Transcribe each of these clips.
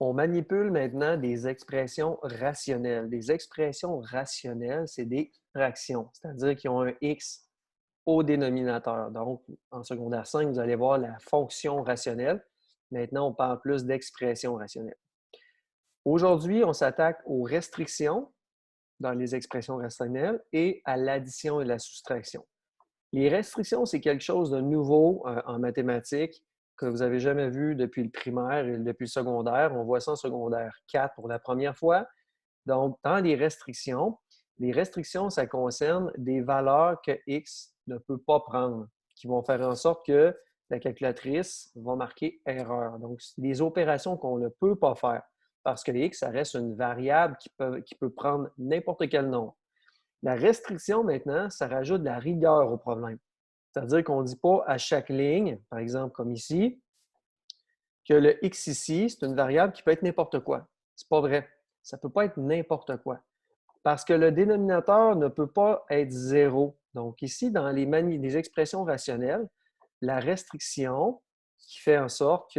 On manipule maintenant des expressions rationnelles. Des expressions rationnelles, c'est des fractions, c'est-à-dire qu'ils ont un x au dénominateur. Donc, en secondaire 5, vous allez voir la fonction rationnelle. Maintenant, on parle plus d'expression rationnelle. Aujourd'hui, on s'attaque aux restrictions dans les expressions rationnelles et à l'addition et la soustraction. Les restrictions, c'est quelque chose de nouveau en mathématiques que vous n'avez jamais vu depuis le primaire et depuis le secondaire. On voit ça en secondaire 4 pour la première fois. Donc, dans les restrictions, ça concerne des valeurs que X ne peut pas prendre, qui vont faire en sorte que la calculatrice va marquer erreur. Donc, c'est des opérations qu'on ne peut pas faire parce que X, ça reste une variable qui peut prendre n'importe quel nombre. La restriction, maintenant, ça rajoute de la rigueur au problème. C'est-à-dire qu'on ne dit pas à chaque ligne, par exemple comme ici, que le x ici, c'est une variable qui peut être n'importe quoi. Ce n'est pas vrai. Ça ne peut pas être n'importe quoi. Parce que le dénominateur ne peut pas être zéro. Donc ici, dans les expressions rationnelles, la restriction qui fait en sorte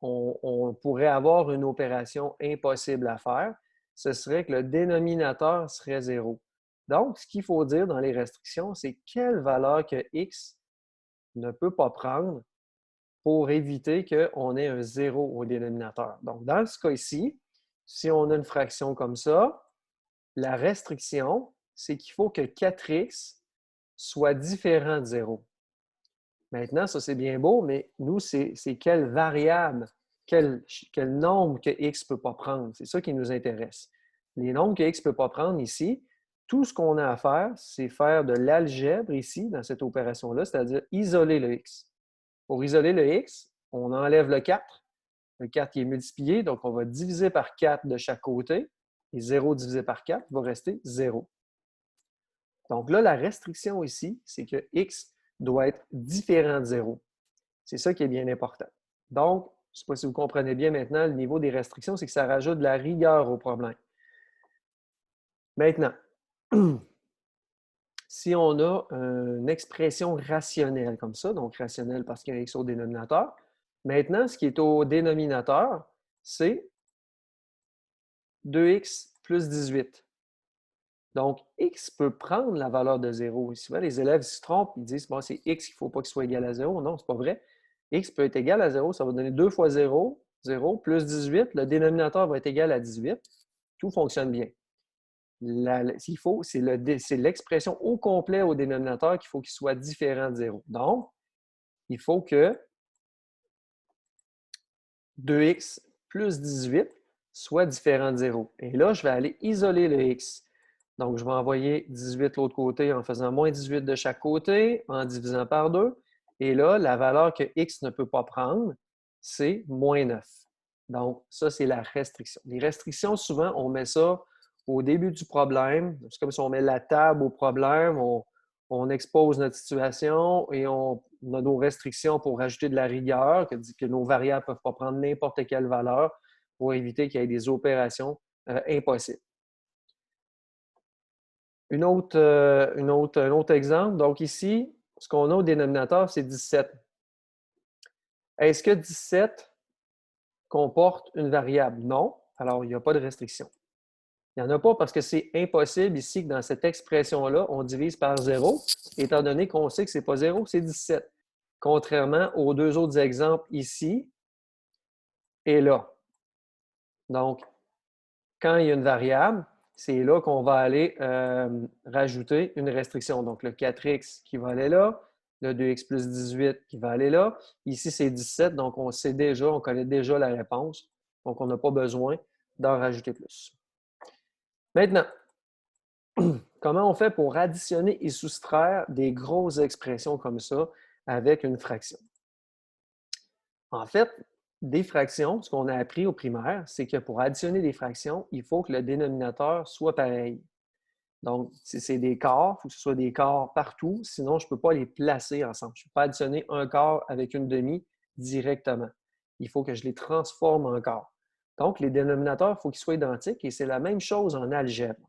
qu'on pourrait avoir une opération impossible à faire, ce serait que le dénominateur serait zéro. Donc, ce qu'il faut dire dans les restrictions, c'est quelle valeur que x ne peut pas prendre pour éviter qu'on ait un zéro au dénominateur. Donc, dans ce cas ici, si on a une fraction comme ça, la restriction, c'est qu'il faut que 4x soit différent de 0. Maintenant, ça c'est bien beau, mais nous, c'est quelle variable, quel nombre que x ne peut pas prendre. C'est ça qui nous intéresse. Les nombres que x ne peut pas prendre ici, tout ce qu'on a à faire, c'est faire de l'algèbre ici, dans cette opération-là, c'est-à-dire isoler le x. Pour isoler le x, on enlève le 4. Le 4 qui est multiplié, donc on va diviser par 4 de chaque côté. Et 0 divisé par 4 va rester 0. Donc là, la restriction ici, c'est que x doit être différent de 0. C'est ça qui est bien important. Donc, je ne sais pas si vous comprenez bien maintenant, le niveau des restrictions, c'est que ça rajoute de la rigueur au problème. Maintenant, si on a une expression rationnelle comme ça, donc rationnelle parce qu'il y a un x au dénominateur, maintenant, ce qui est au dénominateur, c'est 2x plus 18. Donc, x peut prendre la valeur de 0. Souvent, les élèves se trompent, ils disent bon, c'est x qu'il ne faut pas qu'il soit égal à 0. Non, ce n'est pas vrai. X peut être égal à 0, ça va donner 2 fois 0, 0, plus 18. Le dénominateur va être égal à 18. Tout fonctionne bien. S'il faut, c'est l'expression au complet au dénominateur qu'il faut qu'il soit différent de 0. Donc, il faut que 2x plus 18 soit différent de 0. Et là, je vais aller isoler le x. Donc, je vais envoyer 18 de l'autre côté en faisant moins 18 de chaque côté, en divisant par 2. Et là, la valeur que x ne peut pas prendre, c'est moins 9. Donc, ça, c'est la restriction. Les restrictions, souvent, on met ça au début du problème. C'est comme si on met la table au problème, on expose notre situation et on a nos restrictions pour rajouter de la rigueur, que nos variables ne peuvent pas prendre n'importe quelle valeur pour éviter qu'il y ait des opérations impossibles. Un autre exemple. Donc ici, ce qu'on a au dénominateur, c'est 17. Est-ce que 17 comporte une variable? Non. Alors, il n'y a pas de restriction. Il n'y en a pas parce que c'est impossible ici que dans cette expression-là, on divise par 0, étant donné qu'on sait que ce n'est pas 0, c'est 17. Contrairement aux deux autres exemples ici et là. Donc, quand il y a une variable, c'est là qu'on va aller rajouter une restriction. Donc, le 4x qui va aller là, le 2x plus 18 qui va aller là. Ici, c'est 17, donc on sait déjà, on connaît déjà la réponse. Donc, on n'a pas besoin d'en rajouter plus. Maintenant, comment on fait pour additionner et soustraire des grosses expressions comme ça avec une fraction? En fait, des fractions, ce qu'on a appris au primaire, c'est que pour additionner des fractions, il faut que le dénominateur soit pareil. Donc, si c'est des quarts, il faut que ce soit des quarts partout, sinon je ne peux pas les placer ensemble. Je ne peux pas additionner un quart avec une demi directement. Il faut que je les transforme en quarts. Donc, les dénominateurs, il faut qu'ils soient identiques et c'est la même chose en algèbre.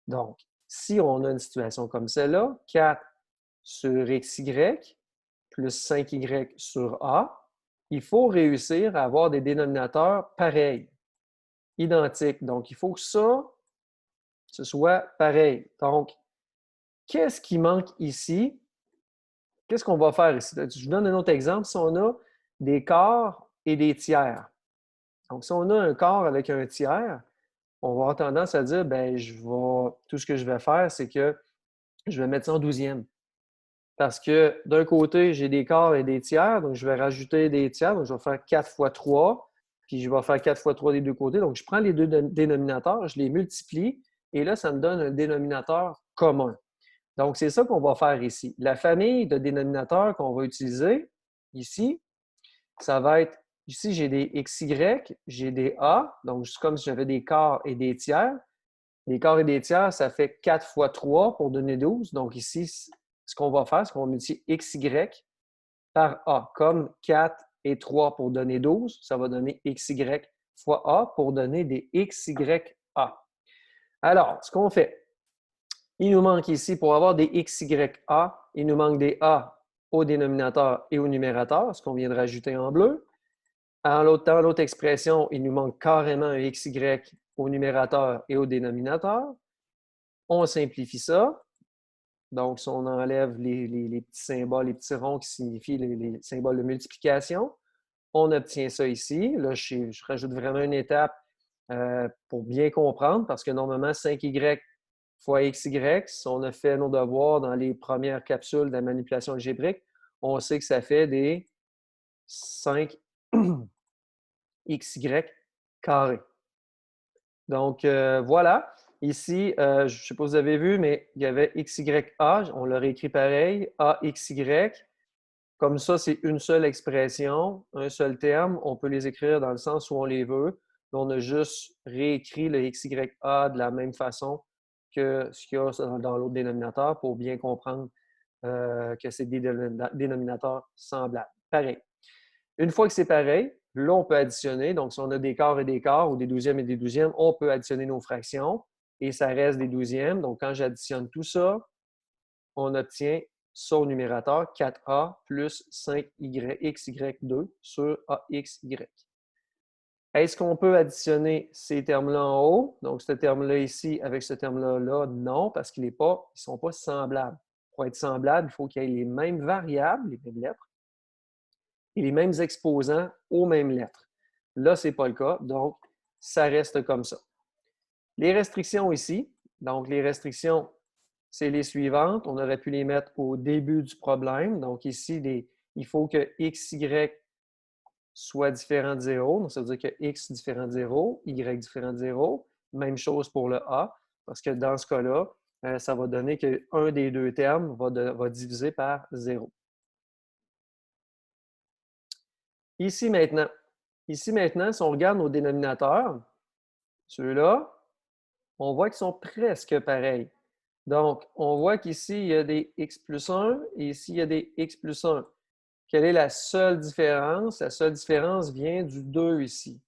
Donc, si on a une situation comme celle-là, 4 sur xy plus 5y sur a, il faut réussir à avoir des dénominateurs pareils, identiques. Donc, il faut que ça, ce soit pareil. Donc, qu'est-ce qui manque ici? Qu'est-ce qu'on va faire ici? Je vous donne un autre exemple. Si on a des quarts et des tiers. Donc, si on a un quart avec un tiers, on va avoir tendance à dire, ben, tout ce que je vais faire, c'est que je vais mettre ça en douzième. Parce que d'un côté, j'ai des quarts et des tiers, donc je vais rajouter des tiers, donc je vais faire 4 fois 3, puis je vais faire 4 fois 3 des deux côtés. Donc, je prends les deux dénominateurs, je les multiplie, et là, ça me donne un dénominateur commun. Donc, c'est ça qu'on va faire ici. La famille de dénominateurs qu'on va utiliser ici, ça va être, ici, j'ai des XY, j'ai des A, donc c'est comme si j'avais des quarts et des tiers. Les quarts et des tiers, ça fait 4 fois 3 pour donner 12. Donc ici, ce qu'on va faire, c'est qu'on va multiplier XY par A. Comme 4 et 3 pour donner 12, ça va donner XY fois A pour donner des XYA. Alors, ce qu'on fait, il nous manque ici, pour avoir des XYA, il nous manque des A au dénominateur et au numérateur, ce qu'on vient de rajouter en bleu. Dans l'autre expression, il nous manque carrément un XY au numérateur et au dénominateur. On simplifie ça. Donc, si on enlève les petits symboles, les petits ronds qui signifient les symboles de multiplication, on obtient ça ici. Là, je rajoute vraiment une étape pour bien comprendre, parce que normalement, 5y fois xy, si on a fait nos devoirs dans les premières capsules de la manipulation algébrique, on sait que ça fait des 5xy carrés. Donc, voilà. Ici, je ne sais pas si vous avez vu, mais il y avait XYA, on l'aurait écrit pareil, AXY. Comme ça, c'est une seule expression, un seul terme. On peut les écrire dans le sens où on les veut. On a juste réécrit le XYA de la même façon que ce qu'il y a dans l'autre dénominateur pour bien comprendre que c'est des dénominateurs semblables. Pareil. Une fois que c'est pareil, là, on peut additionner. Donc, si on a des quarts et des quarts ou des douzièmes et des douzièmes, on peut additionner nos fractions et ça reste des douzièmes. Donc, quand j'additionne tout ça, on obtient ça au numérateur, 4a plus 5xy2 sur axy. Est-ce qu'on peut additionner ces termes-là en haut? Donc, ce terme-là ici avec ce terme-là, non, parce qu'ils ne sont pas semblables. Pour être semblables, il faut qu'il y ait les mêmes variables, les mêmes lettres, et les mêmes exposants aux mêmes lettres. Là, ce n'est pas le cas, donc ça reste comme ça. Les restrictions ici, donc les restrictions, c'est les suivantes. On aurait pu les mettre au début du problème. Donc ici, il faut que xy soit différent de 0. Donc ça veut dire que x différent de 0, y différent de 0. Même chose pour le a, parce que dans ce cas-là, ça va donner qu'un des deux termes va diviser par 0. Ici maintenant, si on regarde nos dénominateurs, ceux-là, on voit qu'ils sont presque pareils. Donc, on voit qu'ici, il y a des x plus 1 et ici, il y a des x plus 1. Quelle est la seule différence? La seule différence vient du 2 ici.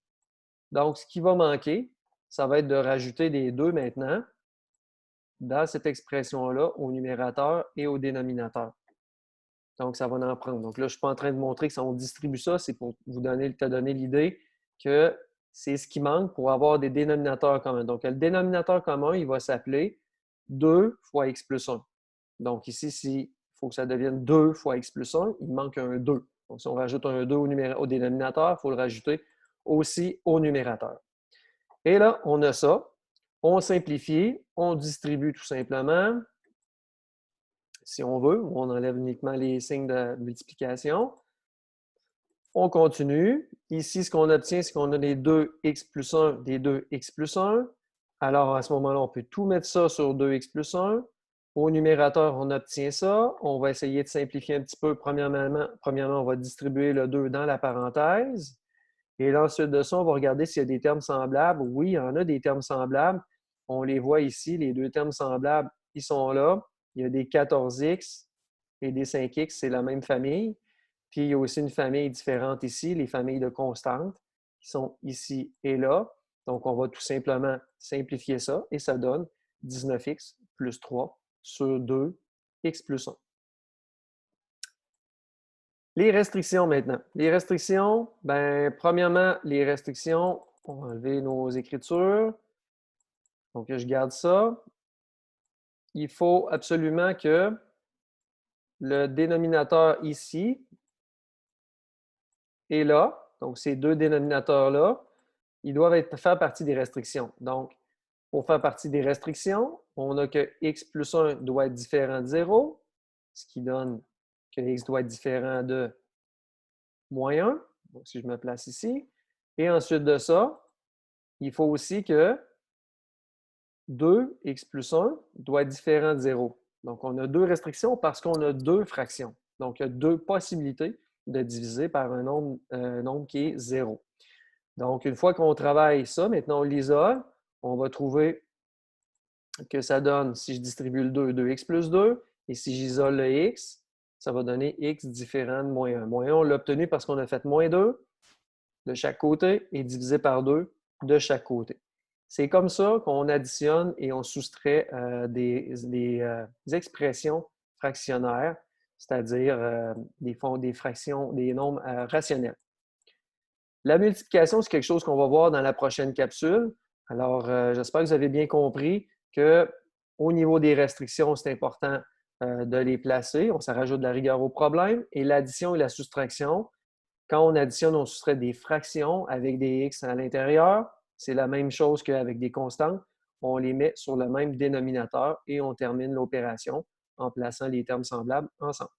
Donc, ce qui va manquer, ça va être de rajouter des 2 maintenant dans cette expression-là au numérateur et au dénominateur. Donc, ça va en prendre. Donc là, je ne suis pas en train de montrer que ça, on distribue ça, c'est pour te donner l'idée que c'est ce qui manque pour avoir des dénominateurs communs. Donc, le dénominateur commun, il va s'appeler 2 fois x plus 1. Donc ici, il faut que ça devienne 2 fois x plus 1, il manque un 2. Donc, si on rajoute un 2 au dénominateur, il faut le rajouter aussi au numérateur. Et là, on a ça. On simplifie, on distribue tout simplement, si on veut, on enlève uniquement les signes de multiplication. On continue. Ici, ce qu'on obtient, c'est qu'on a des 2x plus 1, des 2x plus 1. Alors, à ce moment-là, on peut tout mettre ça sur 2x plus 1. Au numérateur, on obtient ça. On va essayer de simplifier un petit peu. Premièrement, on va distribuer le 2 dans la parenthèse. Et là, ensuite de ça, on va regarder s'il y a des termes semblables. Oui, il y en a des termes semblables. On les voit ici, les deux termes semblables, ils sont là. Il y a des 14x et des 5x, c'est la même famille. Puis il y a aussi une famille différente ici, les familles de constantes, qui sont ici et là. Donc, on va tout simplement simplifier ça et ça donne 19x plus 3 sur 2x plus 1. Les restrictions maintenant. Les restrictions, ben, premièrement, les restrictions, on va enlever nos écritures. Donc, je garde ça. Il faut absolument que le dénominateur ici et là, donc ces deux dénominateurs-là, ils doivent faire partie des restrictions. Donc, pour faire partie des restrictions, on a que x plus 1 doit être différent de 0, ce qui donne que x doit être différent de moins 1. Donc, si je me place ici. Et ensuite de ça, il faut aussi que 2x plus 1 doit être différent de 0. Donc, on a deux restrictions parce qu'on a deux fractions. Donc, il y a deux possibilités de diviser par un nombre qui est 0. Donc, une fois qu'on travaille ça, maintenant on l'isole, on va trouver que ça donne, si je distribue le 2, 2x plus 2, et si j'isole le x, ça va donner x différent de moins 1. Moins 1, on l'a obtenu parce qu'on a fait moins 2 de chaque côté et divisé par 2 de chaque côté. C'est comme ça qu'on additionne et on soustrait des expressions fractionnaires, c'est-à-dire des fractions, des nombres rationnels. La multiplication, c'est quelque chose qu'on va voir dans la prochaine capsule. Alors, j'espère que vous avez bien compris qu'au niveau des restrictions, c'est important de les placer. Ça rajoute de la rigueur au problème. Et l'addition et la soustraction, quand on additionne, on soustrait des fractions avec des x à l'intérieur. C'est la même chose qu'avec des constantes. On les met sur le même dénominateur et on termine l'opération en plaçant les termes semblables ensemble.